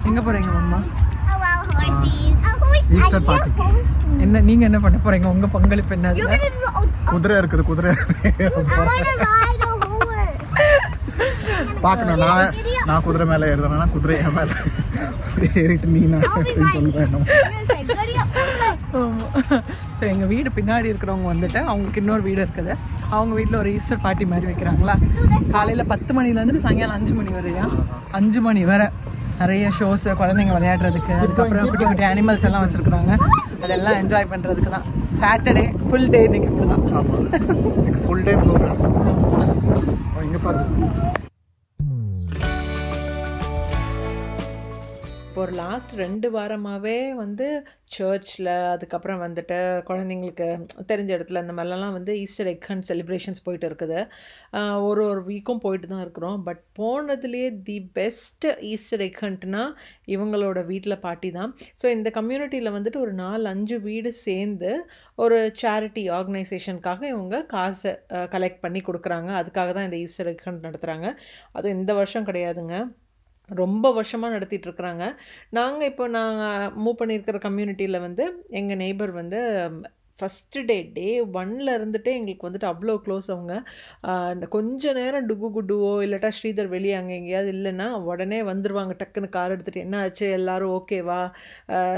எங்க போறீங்க மாமா? Easter party. என்ன நீங்க என்ன பண்ண போறீங்க? உங்க பங்களிப்பு என்ன? குதிரை இருக்குது, குதிரை பார்க்கணும். நான் குதிரை மேலே ஏறுறேன்னா குதிரை என் மேலே ஏறிட்டு நீ நான் சொல்லுவேன். ஸோ எங்கள் வீடு பின்னாடி இருக்கிறவங்க வந்துட்டு அவங்களுக்கு இன்னொரு வீடு இருக்குது. அவங்க வீட்டில் ஒரு ஈஸ்டர் பார்ட்டி மாதிரி வைக்கிறாங்களா. காலையில் 10 மணிலேருந்து சாயங்காலம் 5 மணி வரையா, 5 மணி வரை நிறைய ஷோஸ், குழந்தைங்க விளையாடுறதுக்கு, அதுக்கப்புறம் குட்டி குட்டி அனிமல்ஸ் எல்லாம் வச்சுருக்குறாங்க. அதெல்லாம் என்ஜாய் பண்ணுறதுக்கு தான். சாட்டர்டே ஃபுல் டே இன்னைக்கு இப்படி தான். ஆமாம், ஃபுல் டே ப்ரோக்ராம். இங்கே பாருங்க. இப்போ ஒரு லாஸ்ட் 2 வாரமாகவே வந்து சர்ச்சில், அதுக்கப்புறம் வந்துட்டு குழந்தைங்களுக்கு தெரிஞ்ச இடத்துல இந்த மாதிரிலாம் வந்து ஈஸ்டர் எக் ஹண்ட் செலிப்ரேஷன்ஸ் போயிட்டு இருக்குது. ஒரு வீக்கும் போயிட்டு தான் இருக்கிறோம். பட் போனதுலேயே தி பெஸ்ட் ஈஸ்டர் எக் ஹண்ட்னா இவங்களோட வீட்டில் பார்ட்டி தான். ஸோ இந்த கம்யூனிட்டியில் வந்துட்டு ஒரு 4-5 வீடு சேர்ந்து ஒரு சேரிட்டி ஆர்கனைசேஷனுக்காக இவங்க காசு கலெக்ட் பண்ணி கொடுக்குறாங்க. அதுக்காக தான் இந்த ஈஸ்டர் எக் ஹண்ட் நடத்துகிறாங்க. அதுவும் இந்த வருஷம் கிடையாதுங்க, ரொம்ப வருஷமாக நடத்திட்டு இருக்கிறாங்க. நாங்கள் இப்போ மூவ் பண்ணியிருக்கிற கம்யூனிட்டியில் வந்து எங்கள் நெய்பர் வந்து ஃபஸ்ட்டு டே 1 இருந்துகிட்டே எங்களுக்கு வந்துட்டு அவ்வளோ க்ளோஸ். அவங்க கொஞ்ச நேரம் டுகு குடுவோ இல்லாட்டா ஸ்ரீதர் வெளியே அங்கே எங்கேயாவது இல்லைன்னா உடனே வந்துடுவாங்க. டக்குன்னு கார் எடுத்துகிட்டு என்ன ஆச்சு, எல்லோரும் ஓகேவா,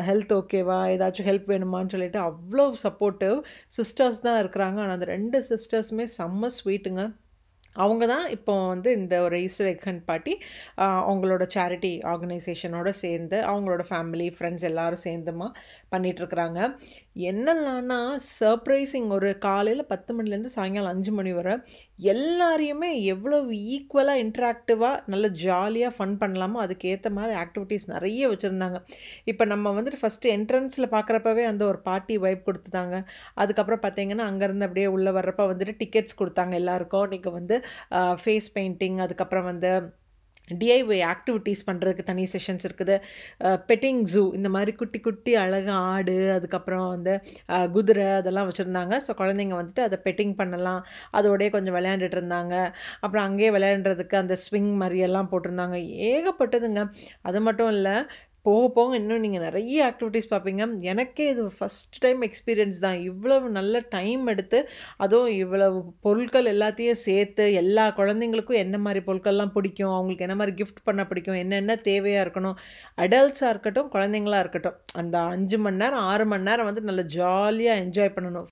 ஹெல்த் ஓகேவா, ஏதாச்சும் ஹெல்ப் வேணுமான்னு சொல்லிட்டு அவ்வளோ சப்போர்ட்டிவ் சிஸ்டர்ஸ் தான் இருக்கிறாங்க. ஆனால் அந்த 2 சிஸ்டர்ஸுமே செம்ம ஸ்வீட்டுங்க. அவங்க தான் இப்போ வந்து இந்த ஒரு ஈஸ்டர் எக் ஹண்ட் பார்ட்டி அவங்களோட சேரிட்டி ஆர்கனைசேஷனோட சேர்ந்து அவங்களோட ஃபேமிலி ஃப்ரெண்ட்ஸ் எல்லோரும் சேர்ந்துமா பண்ணிகிட்ருக்குறாங்க. என்னெல்லாம்னா சர்ப்ரைசிங். ஒரு காலையில் 10 மணிலேருந்து சாயங்காலம் 5 மணி வரை எல்லாரையுமே எவ்வளோ ஈக்குவலாக இன்ட்ராக்டிவாக நல்ல ஜாலியாக ஃபன் பண்ணலாமோ அதுக்கேற்ற மாதிரி ஆக்டிவிட்டீஸ் நிறைய வச்சுருந்தாங்க. இப்போ நம்ம வந்துட்டு ஃபஸ்ட்டு என்ட்ரன்ஸில் பார்க்குறப்பவே அந்த ஒரு பார்ட்டி வைப் கொடுத்துட்டாங்க. அதுக்கப்புறம் பார்த்தீங்கன்னா அங்கேருந்து அப்படியே உள்ளே வர்றப்ப வந்துட்டு டிக்கெட்ஸ் கொடுத்தாங்க எல்லாருக்கும். நீங்கள் வந்து ஃபேஸ் பெயிண்டிங், அதுக்கப்புறம் வந்து டிஐஒய் ஆக்டிவிட்டீஸ் பண்ணுறதுக்கு தனி செஷன்ஸ் இருக்குது. பெட்டிங் ஜூ, இந்த மாதிரி குட்டி குட்டி அழகு ஆடு, அதுக்கப்புறம் வந்து குதிரை அதெல்லாம் வச்சுருந்தாங்க. ஸோ குழந்தைங்க வந்துட்டு அதை பெட்டிங் பண்ணலாம், அதோடய கொஞ்சம் விளையாண்டுட்டு இருந்தாங்க. அப்புறம் அங்கேயே விளையாடுறதுக்கு அந்த ஸ்விங் மாதிரியெல்லாம் போட்டிருந்தாங்க. ஏகப்பட்டதுங்க. அது மட்டும் இல்லை, போக போக இன்னும் நீங்கள் நிறைய ஆக்டிவிட்டீஸ் பார்ப்பீங்க. எனக்கே இது ஃபஸ்ட் டைம் எக்ஸ்பீரியன்ஸ் தான். இவ்வளவு நல்ல டைம் எடுத்து, அதுவும் இவ்வளவு பொருட்கள் எல்லாத்தையும் சேர்த்து எல்லா குழந்தைங்களுக்கும் என்ன மாதிரி பொருட்கள்லாம் பிடிக்கும், அவங்களுக்கு என்ன மாதிரி கிஃப்ட் பண்ண பிடிக்கும், என்னென்ன தேவையாக இருக்கணும், அடல்ட்ஸாக இருக்கட்டும் குழந்தைங்களாக இருக்கட்டும், அந்த 5 மணி நேரம் 6 மணி நேரம் வந்து நல்லா ஜாலியாக என்ஜாய் பண்ணணும்.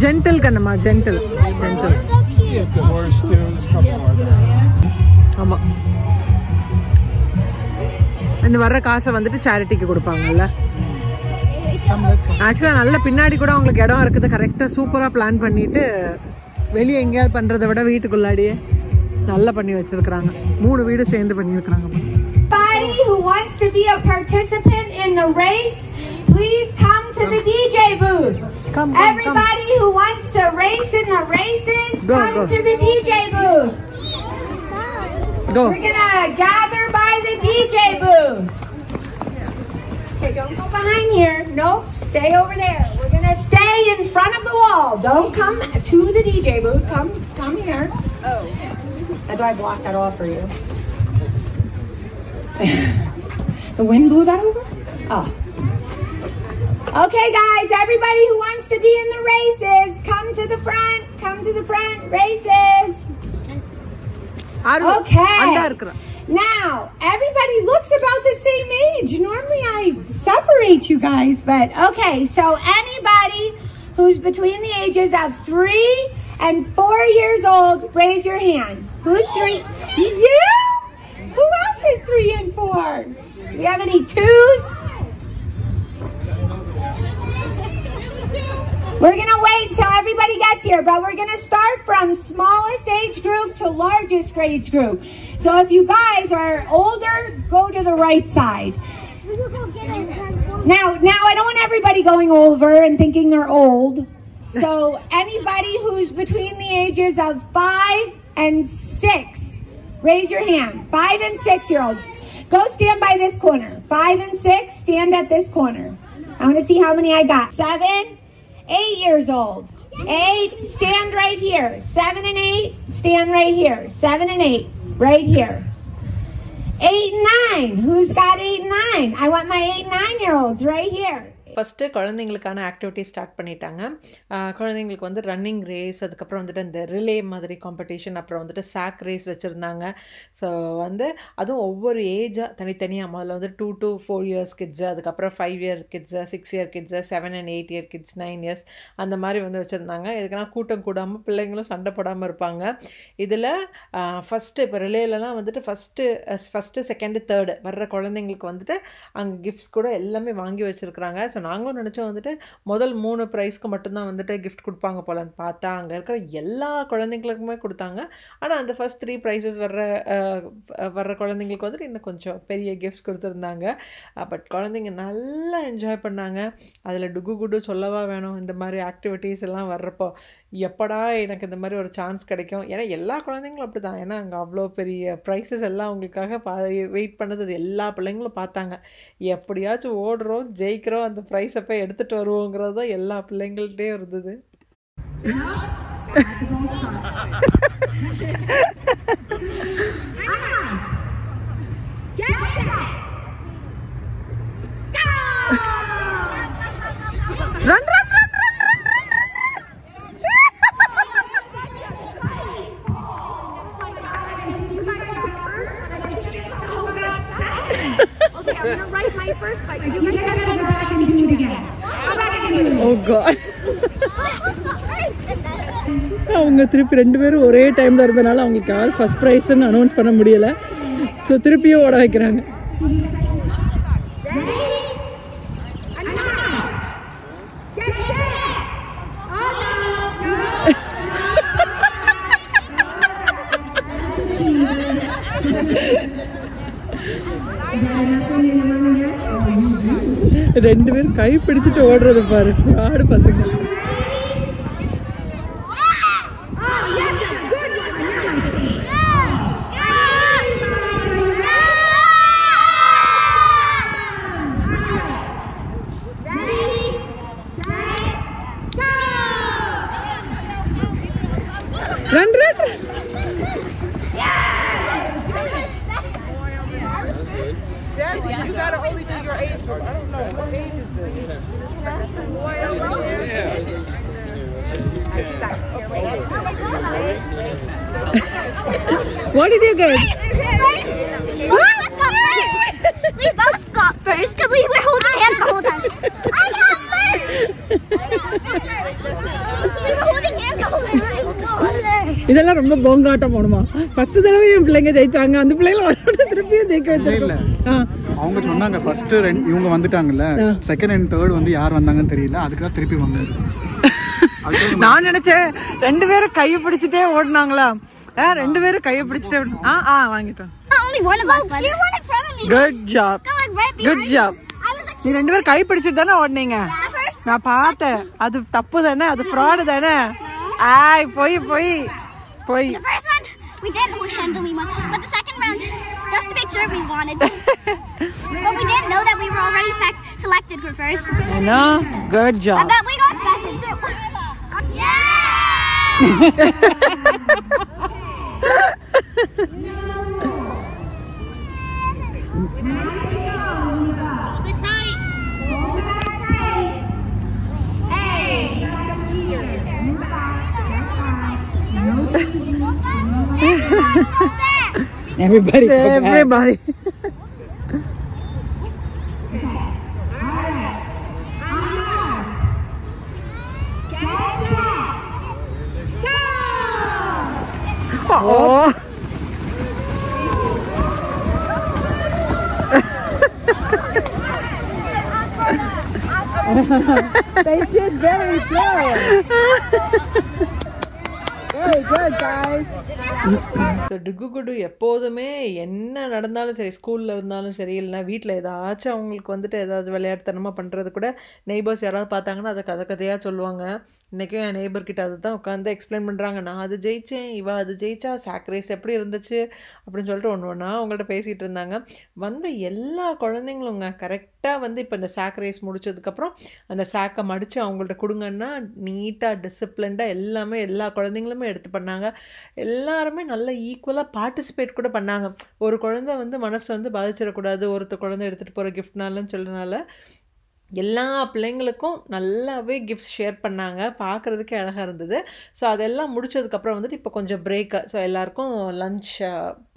Gentle Kannamma, gentle. ஆமாம், இந்த வர்ற காசை வந்துட்டு சேரிட்டிக்கு கொடுப்பாங்கல்ல. ஆக்சுவலாக நல்ல பின்னாடி கூட உங்களுக்கு இடம் இருக்குது. கரெக்டாக சூப்பராக பிளான் பண்ணிட்டு வெளியே எங்கேயாவது பண்ணுறதை விட வீட்டுக்குள்ளாடியே நல்லா பண்ணி வச்சிருக்கிறாங்க. 3 வீடு சேர்ந்து பண்ணியிருக்கிறாங்க. Who wants to be a participant in the race, please come to the DJ booth. Everybody who wants to race in the races, come to the DJ booth. Go. We're gonna gather by the DJ booth. Okay, don't go behind here. Nope, stay over there. We're gonna stay in front of the wall. Don't come to the DJ booth. Come here. Oh, that's why I blocked that off for you. The wind blew that over? Oh. Okay, guys, everybody who wants to be in the races, come to the front. Come to the front. Races. Okay. Now, everybody looks about the same age. Normally I separate you guys, but okay. So anybody who's between the ages of 3 and 4 years old, raise your hand. Who's 3? You? Who else is 3 and 4? Do you have any 2s? We're going to wait until everybody gets here, but we're going to start from smallest age group to largest age group. So if you guys are older, go to the right side. Now I don't want everybody going over and thinking they're old. So anybody who's between the ages of 5 and 6, raise your hand. 5 and 6-year-olds. Go stand by this corner. 5 and 6, stand at this corner. I want to see how many I got. 7, 8 years old. 8, stand right here. 7 and 8, stand right here. 7 and 8, right here. 8 and 9, who's got 8 and 9? I want my 8 and 9-year-olds right here. First குழந்தைங்களுக்கான activity start பண்ணிட்டாங்க. குழந்தைங்களுக்கு வந்து running race, அதுக்கப்புறம் வந்துட்டு இந்த relay மாதிரி competition, அப்புறம் வந்துட்டு சாக் ரேஸ் வச்சுருந்தாங்க. ஸோ வந்து அதுவும் ஒவ்வொரு ஏஜாக தனித்தனியாக, முதல்ல வந்து 2 to 4 years கிட்ஸு, அதுக்கப்புறம் 5 year kids, 6 year kids, 7 and 8 year kids, 9 years அந்த மாதிரி வந்து வச்சுருந்தாங்க. இதுக்குன்னா கூட்டம் கூடாமல் பிள்ளைங்களும் சண்டை போடாமல் இருப்பாங்க. இதில் ஃபஸ்ட்டு இப்போ ரிலேலலாம் வந்துட்டு ஃபஸ்ட்டு செகண்டு தேர்டு வர்ற குழந்தைங்களுக்கு வந்துட்டு அங்கே கிஃப்ட்ஸ் கூட எல்லாமே வாங்கி வச்சுருக்குறாங்க. ஸோ நாங்களும் நினச்சோம் வந்துட்டு முதல் 3 ப்ரைஸ்க்கு மட்டும்தான் வந்துட்டு கிஃப்ட் கொடுப்பாங்க போலன்னு பார்த்தா அங்கே இருக்கிற எல்லா குழந்தைங்களுக்குமே கொடுத்தாங்க. ஆனால் அந்த ஃபஸ்ட் 3 prizes வர்ற குழந்தைங்களுக்கு வந்துட்டு இன்னும் கொஞ்சம் பெரிய கிஃப்ட்ஸ் கொடுத்துருந்தாங்க. பட் குழந்தைங்க நல்லா என்ஜாய் பண்ணாங்க. அதில் டுகு குடு சொல்லவா வேணும். இந்த மாதிரி ஆக்டிவிட்டீஸ் எல்லாம் வர்றப்போ எப்படா எனக்கு இந்த மாதிரி ஒரு சான்ஸ் கிடைக்கும். ஏன்னா எல்லா குழந்தைங்களும் அப்படி தான். ஏன்னா அங்கே அவ்வளோ பெரிய ப்ரைஸஸ் எல்லாம் அவங்களுக்காக வெயிட் பண்ணது எல்லா பிள்ளைங்களும் பார்த்தாங்க. எப்படியாச்சும் ஓடுறோம், ஜெயிக்கிறோம், அந்த ப்ரைஸை போய் எடுத்துகிட்டு வருவோங்கிறது தான் எல்லா பிள்ளைங்கள்ட்டே இருந்தது. I'm gonna write my first bike. You guys gotta go back and do it again. Go back and do it. Oh God. அவங்க திருப்பி 2 பேரும் ஒரே டைமில் இருந்தனால அவங்களுக்கு யார் ஃபஸ்ட் ப்ரைஸ்ன்னு அனௌன்ஸ் பண்ண முடியலை. ஸோ திருப்பியும் ஓட வைக்கிறாங்க. ரெண்டு பேரும் கை பிடிச்சிட்டு ஓடுறது பாரு, ஆடு பசங்க. Run, run, run. Dad, you gotta only do your age group. I don't know. What age is this? What did you get? Let's go first. We both got first because we were holding hands the whole time. I got first. We were holding hands the whole time. இதெல்லாம் ரொம்ப போங்காட்டம் போணுமா? First தடவை என் பிள்ளைங்க ஜெயிச்சாங்க, அந்த பிள்ளைங்களை திருப்பியும் ஜெயிக்க வச்சாங்க. அவங்க சொன்னாங்க ஃபர்ஸ்ட் இவங்க வந்துட்டாங்கல்ல, செகண்ட் அண்ட் தேர்ட் வந்து யார் வந்தாங்கன்னு தெரியல, அதுக்கு தான் திருப்பி வந்தாங்க. நான் நினைச்சேன் 2 பேரும் கையை பிடிச்சிட்டே ஓடுனாங்களா. 2 பேரும் கையை பிடிச்சிட்டே வாங்கிட்டோம். Only one of us. She won in front of me. Good job. Good job. நீ 2 பேரும் கை பிடிச்சிட்டு தானே ஓடுனீங்க. நான் பார்த்தேன். அது தப்பு தானே, அது ஃப்ராட் தானே. ஆய் போய் போய் போய். The first one we didn't hold hands and we won, but the second round, just to make sure we wanted. But we didn't know that we were already selected for first. I know. Good job. I bet we got second too. Yeah! Hold it tight. Hey, cheers. Everybody. Everybody. Oh. They did very good. Very good, guys. So டுகுகுடு எப்போதுமே என்ன நடந்தாலும் சரி, ஸ்கூலில் இருந்தாலும் சரி, இல்லைனா வீட்டில் ஏதாச்சும் அவங்களுக்கு வந்துட்டு ஏதாவது விளையாட்டுத்தனமாக பண்ணுறது கூட நெய்பர்ஸ் யாராவது பார்த்தாங்கன்னா அதை கதையாக சொல்லுவாங்க. இன்றைக்கும் என் நெய்பர்கிட்ட அதை தான் உட்காந்து எக்ஸ்பிளைன் பண்ணுறாங்க. நான் அது ஜெயித்தேன், இவ அது ஜெயிச்சா, சாக் ரேஸ் எப்படி இருந்துச்சு அப்படின்னு சொல்லிட்டு ஒன்று ஒன்றா அவங்கள்ட்ட பேசிகிட்டு இருந்தாங்க. வந்த எல்லா குழந்தைங்களுங்க கரெக்டாக கரெக்டாக வந்து இப்போ இந்த சாக் ரேஸ் முடிச்சதுக்கப்புறம் அந்த சாக்கை மடித்து அவங்கள்ட்ட கொடுங்கன்னா நீட்டாக டிசிப்ளின்டாக எல்லாமே எல்லா குழந்தைங்களுமே எடுத்து பண்ணாங்க. எல்லாருமே நல்லா ஈக்குவலாக பார்ட்டிசிபேட் கூட பண்ணாங்க. ஒரு குழந்தை வந்து மனசு வந்து பாதிச்சிடக்கூடாது, ஒருத்தர் குழந்தை எடுத்துகிட்டு போகிற கிஃப்ட்னாலன்னு சொல்கிறதுனால எல்லா பிள்ளைங்களுக்கும் நல்லாவே கிஃப்ட்ஸ் ஷேர் பண்ணாங்க. பார்க்குறதுக்கே அழகாக இருந்தது. ஸோ அதெல்லாம் முடிச்சதுக்கப்புறம் வந்துட்டு இப்போ கொஞ்சம் பிரேக்கு. ஸோ எல்லாருக்கும் லன்ச்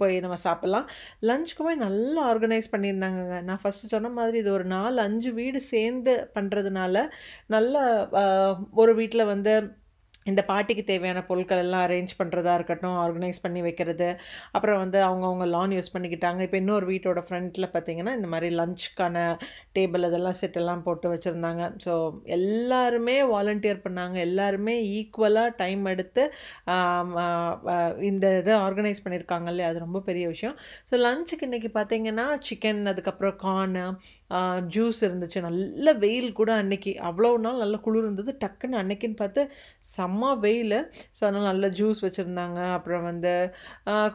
போய் நம்ம சாப்பிட்லாம். லஞ்சுக்குமே நல்லா ஆர்கனைஸ் பண்ணியிருந்தாங்கங்க. நான் ஃபஸ்ட்டு சொன்ன மாதிரி இது ஒரு 4-5 வீடு சேர்ந்து பண்ணுறதுனால நல்லா ஒரு வீட்டில் வந்து இந்த பார்ட்டிக்கு தேவையான பொருட்கள் எல்லாம் அரேஞ்ச் பண்ணுறதா இருக்கட்டும், ஆர்கனைஸ் பண்ணி வைக்கிறது, அப்புறம் வந்து அவங்கவுங்க லான் யூஸ் பண்ணிக்கிட்டாங்க. இப்போ இன்னொரு வீட்டோட ஃப்ரண்ட்டில் பார்த்திங்கன்னா இந்த மாதிரி லஞ்சுக்கான டேபிள் அதெல்லாம் செட்டெல்லாம் போட்டு வச்சுருந்தாங்க. ஸோ எல்லாருமே வாலண்டியர் பண்ணாங்க. எல்லாருமே ஈக்குவலாக டைம் எடுத்து இந்த இதை ஆர்கனைஸ் பண்ணியிருக்காங்க இல்லையா, அது ரொம்ப பெரிய விஷயம். ஸோ லஞ்சுக்கு இன்றைக்கி பார்த்திங்கன்னா சிக்கன், அதுக்கப்புறம் கார்னு, ஜூஸ் இருந்துச்சு. நல்ல வெயில் கூட அன்றைக்கி, அவ்வளோ நாள் நல்ல குளிர் இருந்தது. டக்குன்னு அன்னைக்குன்னு பார்த்து செம்ம வெயில். ஸோ அதனால் நல்ல ஜூஸ் வச்சுருந்தாங்க. அப்புறம் வந்து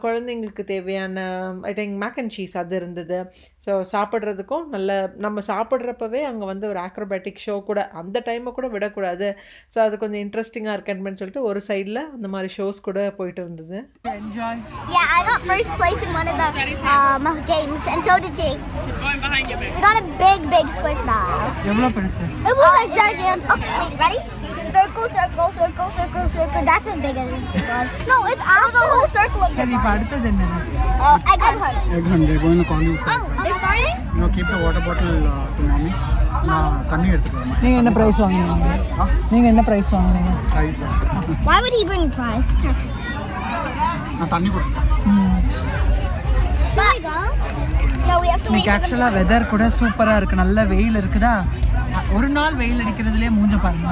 குழந்தைங்களுக்கு தேவையான I think mac and cheese அது இருந்தது. ஸோ சாப்பிட்றதுக்கும் நல்ல நம்ம சாப்பிட்றப்பவே அங்கே வந்து ஒரு ஆக்ரோபேட்டிக் ஷோ கூட அந்த டைமை கூட விடக்கூடாது. ஸோ அது கொஞ்சம் இன்ட்ரெஸ்டிங்காக இருக்குன்னு சொல்லிட்டு ஒரு சைடில் அந்த மாதிரி ஷோஸ் கூட போயிட்டு இருந்தது. Yeah, I got first place in one of the games, and so did Jake. We got a big squish ball. எவ்வளோ பெருசு? It was like gigantic. Okay, wait, ready? Circle, circle, circle, circle, circle. That's as big as this one. No, it's the whole circle of the சரி, இப்போ ball. அடுத்தது என்ன? Egg hunt. Egg hunt. They're going to call you. Oh, they're starting? You keep the water bottle to mommy. நான் தண்ணி எடுத்துக்கிறேன். நீங்கள் என்ன price வாங்குனீங்க? நீங்கள் என்ன ப்ரைஸ் வாங்குனீங்க? Why would he bring a prize? நான் தண்ணி கொடுத்தேன். Should we go? No, we have to wait. இன்னைக்கு ஆக்சுவலாக வெதர் கூட சூப்பராக இருக்குது. நல்ல வெயில் இருக்குதா? ஒரு நாள் வெயில் அடிக்கிறதுலேயே மூஞ்ச பாருங்க.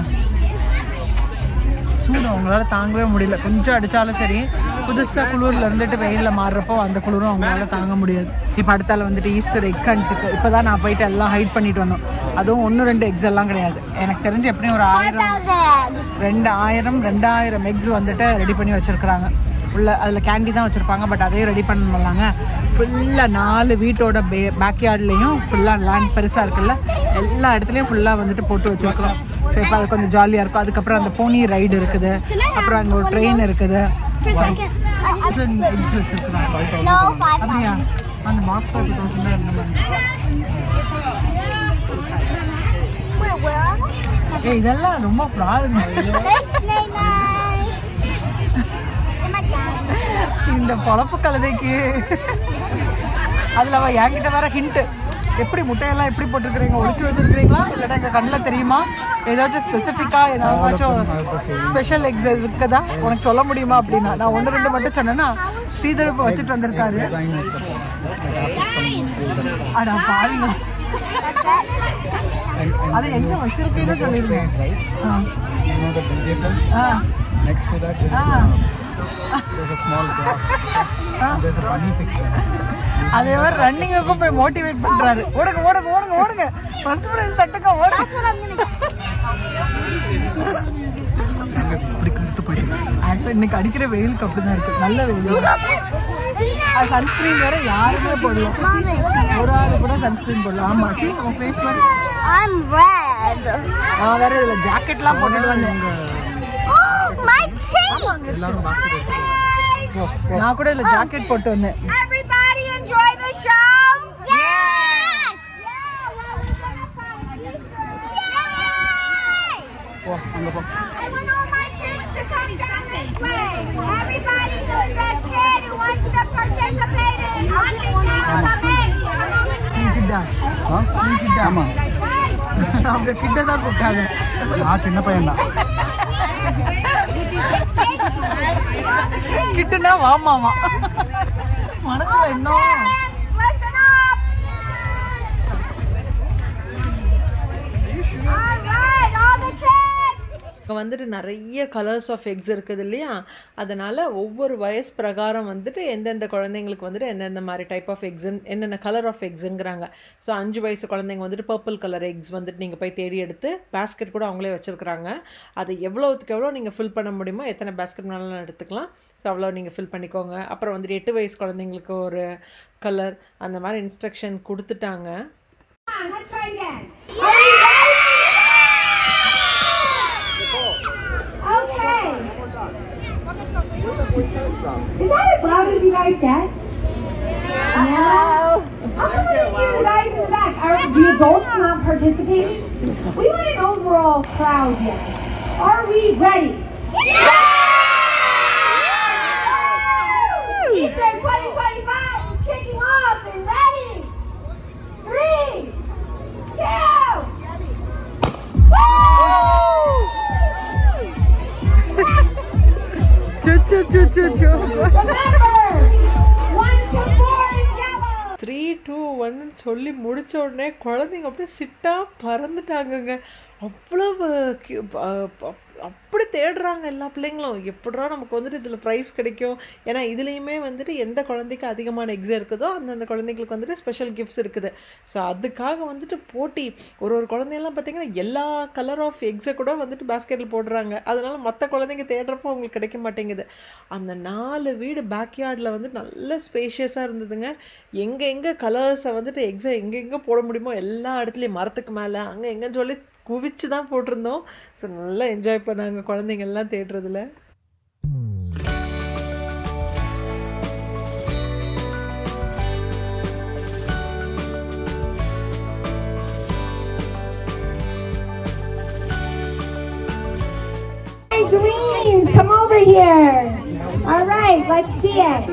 சூடு அவங்களால தாங்கவே முடியல. கொஞ்சம் அடித்தாலும் சரி, புதுசாக குளிரில் இருந்துட்டு வெயிலில் மாறுறப்போ அந்த குளிரும் அவங்களால தாங்க முடியாது. இப்போ அடுத்தால வந்துட்டு ஈஸ்டர் எக் ஹண்ட்டுக்கு இப்போ தான் நான் போயிட்டு எல்லாம் ஹைட் பண்ணிட்டு வந்தோம். அதுவும் 1-2 எக்ஸ் எல்லாம் கிடையாது. எனக்கு தெரிஞ்சு எப்படியும் ஒரு 2000 எக்ஸ் வந்துட்டு ரெடி பண்ணி வச்சுருக்குறாங்க. உள்ள அதில் கேண்டி தான் வச்சுருப்பாங்க, பட் அதையும் ரெடி பண்ணலாங்க. ஃபுல்லாக 4 வீட்டோட பேக்யார்ட்லேயும் ஃபுல்லாக லேண்ட் பெருசாக இருக்குல்ல, எல்லா இடத்துலையும் ஃபுல்லாக வந்துட்டு போட்டு வச்சுருக்குறோம். ஸோ இப்போ அது கொஞ்சம் ஜாலியாக இருக்கும். அதுக்கப்புறம் அந்த போனி ரைடு இருக்குது, அப்புறம் அங்கே ஒரு ட்ரெயின் இருக்குது. எக்ஸ் வச்சுருக்குறாங்க. No, 5. அப்படியா? அந்த பாக்ஸ் தான் இருந்த Where are they? இதெல்லாம் ரொம்ப ஃப்ராடுங்க. இந்த பொழப்பு கழுதைக்கு அதில் அவள் என்கிட்ட வேற ஹிண்ட்டு, எப்படி முட்டையெல்லாம் எப்படி போட்டுருக்குறீங்க, ஒழிச்சு வச்சுருக்கிறீங்களா இல்லைன்னா எங்கள் கண்ணில் தெரியுமா, ஏதாச்சும் ஸ்பெசிஃபிக்காக ஏதாச்சும் ஸ்பெஷல் எக்ஸ் இருக்குதா உனக்கு சொல்ல முடியுமா அப்படின்னா. நான் 1-2 மட்டும் சொன்னேன்னா ஸ்ரீதர் இப்போ வச்சுட்டு வந்திருக்காரு. அடா பாருங்க, அதை எங்கே வச்சிருக்கீங்கன்னு சொல்லிடுவேன். Next to that there's a small grass. There's a bunny picture. அதே மாதிரி ரன்னிங்குக்கும் போய் மோட்டிவேட் பண்றாரு. ஓடுங்க ஓடுங்க ஓடுங்க ஓடுங்க, ஃபர்ஸ்ட் பிரைஸ் தட்டுங்க ஓடுங்க. இப்படி கருத்து போயிட்டு ஆக்சுவலி இன்னைக்கு அடிக்கிற வெயிலுக்கு அப்படிதான் இருக்கு, நல்ல வெயில். சன்ஸ்கிரீன் வேற யாருமே போடலாம், ஒரு ஆள் கூட சன்ஸ்கிரீன் போடலாம். ஆமா, சி உன் ஃபேஸ் மாதிரி I'm red. நான் வேற இதுல ஜாக்கெட்லாம் போட்டுட்டு வந்தேன். Oh, my chain. எல்லாரும் basket எடுத்து நான் கூட இதுல ஜாக்கெட் போட்டு வந்தேன். Everybody enjoy the show? Yes. போ அங்க போ. I want all my kids to come down this way. Everybody who's a kid who wants to participate in hunting counts of eggs. கிட்டா ஆமா, அவங்க கிட்ட தான் கூப்பிட்டாங்க. நான் சின்ன பையன் தான். கிட்டனா வாமாமா மனசுல என்ன. Listen up. All right, all the kids. இங்கே வந்துட்டு நிறைய கலர்ஸ் ஆஃப் எக்ஸ் இருக்குது இல்லையா, அதனால் ஒவ்வொரு வயசு பிரகாரம் வந்துட்டு எந்தெந்த குழந்தைங்களுக்கு வந்துட்டு எந்தெந்த மாதிரி டைப் ஆஃப் எக்ஸுன்னு என்னென்ன கலர் ஆஃப் எக்ஸுங்கிறாங்க. ஸோ 5 வயசு குழந்தைங்க வந்துட்டு பர்பிள் கலர் எக்ஸ் வந்துட்டு நீங்கள் போய் தேடி எடுத்து பேஸ்கெட் கூட அவங்களே வச்சுருக்குறாங்க. அது எவ்வளோத்துக்கு எவ்வளோ நீங்கள் ஃபில் பண்ண முடியுமோ, எத்தனை பேஸ்கெட் வேணாலும் எடுத்துக்கலாம். ஸோ அவ்வளோ நீங்கள் ஃபில் பண்ணிக்கோங்க. அப்புறம் வந்துட்டு 8 வயசு குழந்தைங்களுக்கு ஒரு கலர், அந்த மாதிரி இன்ஸ்ட்ரக்ஷன் கொடுத்துட்டாங்க. on, let's try it again. Are you ready? Okay. Is that as loud as you guys get? No. How come I didn't hear the guys in the back? Are the adults not participating? We want an overall crowd, yes. Are we ready? Yeah! Easter 2025 is kicking off and ready. 3, 2. Remember, 1 to 4 is yellow. 3, 2, 1 சொல்லி முடிச்ச உடனே குழந்தைங்க அப்படியே சிட்டாக பறந்துட்டாங்கங்க. அவ்வளவு அப்படி தேடுறாங்க எல்லா பிள்ளைங்களும். எப்படா நமக்கு வந்துட்டு இதில் ப்ரைஸ் கிடைக்கும். ஏன்னா இதுலேயுமே வந்துட்டு எந்த குழந்தைக்கு அதிகமான எக்ஸ் இருக்குதோ அந்தந்த குழந்தைங்களுக்கு வந்துட்டு ஸ்பெஷல் கிஃப்ட்ஸ் இருக்குது. ஸோ அதுக்காக வந்துட்டு போட்டி. ஒரு குழந்தையெல்லாம் பார்த்திங்கன்னா எல்லா கலர் ஆஃப் எக்ஸை கூட வந்துட்டு பேஸ்கெட்டில் போடுறாங்க. அதனால் மற்ற குழந்தைங்க தேடுறப்போ அவங்களுக்கு கிடைக்க மாட்டேங்குது. அந்த 4 வீடு பேக்யார்டில் வந்து நல்ல ஸ்பேஷியஸாக இருந்ததுங்க. எங்கே கலர்ஸை வந்துட்டு எக்ஸை எங்கெங்கே போட முடியுமோ எல்லா இடத்துலையும் மரத்துக்கு மேலே அங்கே எங்கேன்னு சொல்லி குவிச்சு தான் போட்டிருந்தோம். ஸோ நல்லா என்ஜாய் பண்ணாங்க குழந்தைங்க எல்லாம் தேடுறதுல. Greens, come over here. All right, let's see it.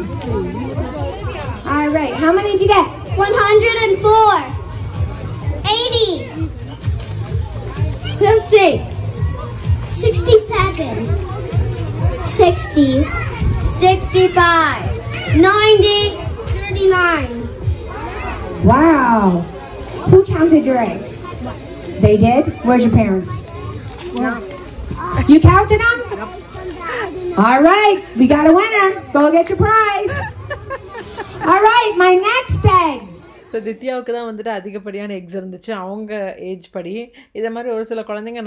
All right, how many did you get? 104. 80. 50. 67. 60. 65. 90. 39. Wow. Who counted your eggs? They did? Where's your parents? No. You counted them? All right, we got a winner. Go get your prize. All right, my next eggs. So தித்யாவுக்கு தான் வந்துட்டு அதிகப்படியான X இருந்துச்சு அவங்க age படி. இதை மாதிரி ஒரு சில குழந்தைங்க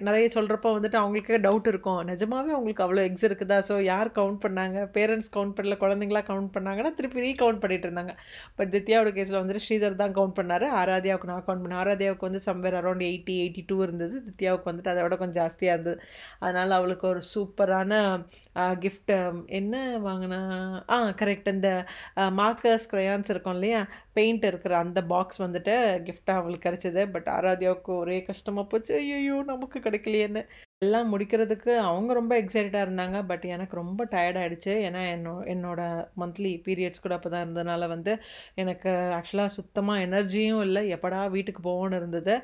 நிறைய சொல்கிறப்போ வந்துட்டு அவங்களுக்கு டவுட் இருக்கும், நிஜமாவே அவங்களுக்கு அவ்வளோ எக்ஸ் இருக்குதா? ஸோ யார் கவுண்ட் பண்ணாங்க? பேரண்ட்ஸ் கவுண்ட் பண்ணல, குழந்தைங்களா கவுண்ட் பண்ணாங்கன்னா திருப்பி ரீகவுண்ட் பண்ணிட்டு இருந்தாங்க. பட் தித்யாவோட கேஸில் வந்துட்டு ஸ்ரீதர் தான் கவுண்ட் பண்ணார். ஆராத்யாவுக்கு நான் கவுண்ட் பண்ணேன். ஆராத்யாவுக்கு வந்து சம்வேர் அரௌண்ட் 80, 82 இருந்தது. தித்யாவுக்கு வந்துட்டு அதை விட கொஞ்சம் ஜாஸ்தியாக இருந்தது. அதனால் அவளுக்கு ஒரு சூப்பரான கிஃப்ட் என்ன வாங்கினா கரெக்ட், இந்த மார்க்கர்ஸ் க்ரையான்ஸ் இருக்கும் இல்லையா, பெயிண்ட் இருக்கிற அந்த பாக்ஸ் வந்துட்டு கிஃப்டாக அவளுக்கு கிடச்சிது. பட் ஆராத்யாவுக்கு ஒரே கஷ்டமாக போச்சு, ஐயோ நமக்கு கிடைக்கலையேன்னு. எல்லாம் முடிக்கிறதுக்கு அவங்க ரொம்ப எக்ஸைட்டடாக இருந்தாங்க. பட் எனக்கு ரொம்ப டயர்டாகிடுச்சு. ஏன்னா என்னோட மந்த்லி பீரியட்ஸ் கூட அப்போ தான் இருந்ததுனால வந்து எனக்கு ஆக்சுவலாக சுத்தமாக எனர்ஜியும் இல்லை, எப்படா வீட்டுக்கு போகணுன்னு இருந்தது.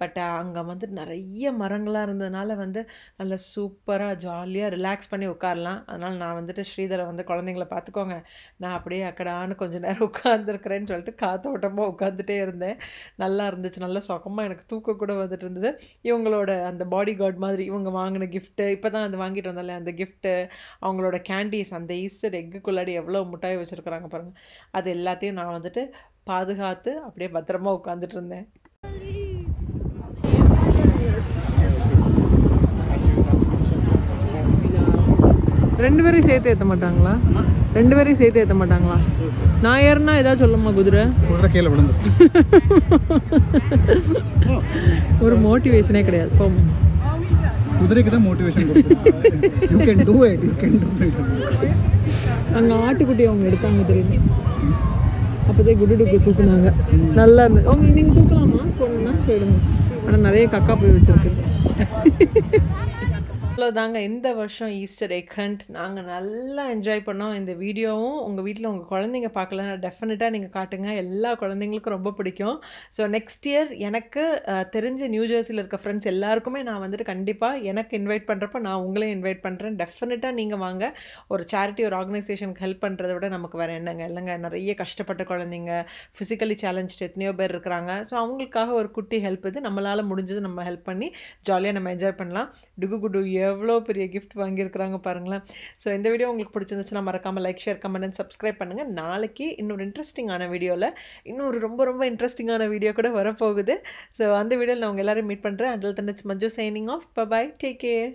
பட் அங்கே வந்து நிறைய மரங்களாக இருந்ததுனால வந்து நல்ல சூப்பராக ஜாலியாக ரிலாக்ஸ் பண்ணி உட்காரலாம். அதனால் நான் வந்துட்டு ஸ்ரீதரை வந்து குழந்தைங்கள பார்த்துக்கோங்க, நான் அப்படியே அக்கடான்னு கொஞ்சம் நேரம் உட்காந்துருக்கிறேன்னு சொல்லிட்டு காத்தோட்டமாக உட்காந்துட்டே இருந்தேன். நல்லா இருந்துச்சு, நல்லா சுகமாக எனக்கு தூக்கம் கூட வந்துட்டு இருந்தது. இவங்களோட அந்த பாடி கார்டு மாதிரி இவங்க வாங்கின கிஃப்ட்டு, இப்போ தான் அது வாங்கிட்டு வந்தாலே அந்த கிஃப்ட்டு, அவங்களோட கேண்டீஸ், அந்த ஈஸ்டர் எக்குள்ளாடி எவ்வளோ முட்டாய் வச்சுருக்குறாங்க பாருங்கள், அது எல்லாத்தையும் நான் வந்துட்டு பாதுகாத்து அப்படியே பத்திரமா உட்காந்துட்டு இருந்தேன். ரெண்டு பேரையும் சேர்த்து ஏற்ற மாட்டாங்களா? நான் ஏறினா ஏதாவது சொல்லுமா? குதிரை கீழே விழுந்து ஒரு மோட்டிவேஷனே கிடையாது. போமா, குதிரைக்கு தான் மோட்டிவேஷன் கொடுக்கணும். You can to it, you can to it. அங்கே ஆட்டுக்குட்டி அவங்க எடுத்தாங்க தெரியும், அப்போதே குடுடுக்கு தூக்குனாங்க. நல்லா இருந்தது. அவங்க நீங்கள் தூக்கலாமா? போகணுன்னா போயிடுங்க. ஆனால் நிறைய கக்கா போய் வச்சுருக்கு. அவ்வளோதாங்க இந்த வருஷம் ஈஸ்டர் எக் ஹண்ட் நாங்கள் நல்லா என்ஜாய் பண்ணோம். இந்த வீடியோவும் உங்கள் வீட்டில் உங்கள் குழந்தைங்க பார்க்கலன்னா டெஃபினட்டாக நீங்கள் காட்டுங்க, எல்லா குழந்தைங்களுக்கும் ரொம்ப பிடிக்கும். ஸோ நெக்ஸ்ட் இயர் எனக்கு தெரிஞ்ச நியூ ஜெர்சியில் இருக்க ஃப்ரெண்ட்ஸ் எல்லாருக்குமே நான் வந்துட்டு கண்டிப்பாக எனக்கு இன்வைட் பண்ணுறப்ப நான் உங்களையும் இன்வைட் பண்ணுறேன். டெஃபினட்டாக நீங்கள் வாங்க. ஒரு சேரிட்டி, ஒரு ஆர்கனைசேஷனுக்கு ஹெல்ப் பண்ணுறத விட நமக்கு வேறு என்னங்க இல்லைங்க. நிறைய கஷ்டப்பட்ட குழந்தைங்க, ஃபிசிக்கலி சேலஞ்ச்டு எத்தனையோ பேர் இருக்கிறாங்க. ஸோ அவங்களுக்காக ஒரு குட்டி ஹெல்ப் இது, நம்மளால் முடிஞ்சது நம்ம ஹெல்ப் பண்ணி ஜாலியாக நம்ம என்ஜாய் பண்ணலாம். டுகு குடு எவ்வளோ பெரிய கிஃப்ட் வாங்கியிருக்கிறாங்க பாருங்களேன். ஸோ இந்த வீடியோ உங்களுக்கு பிடிச்சிருந்துச்சுன்னா மறக்காமல் like, share, comment and subscribe பண்ணுங்கள். நாளைக்கு இன்னொரு இன்ட்ரெஸ்டிங்கான வீடியோவில் இன்னொரு ரொம்ப இன்ட்ரெஸ்டிங்கான வீடியோ கூட வரப்போகுது. ஸோ அந்த வீடியோவில் நான் உங்கள் எல்லோரும் மீட் பண்ணுறேன். Until then it's Manju signing off. Bye, take care.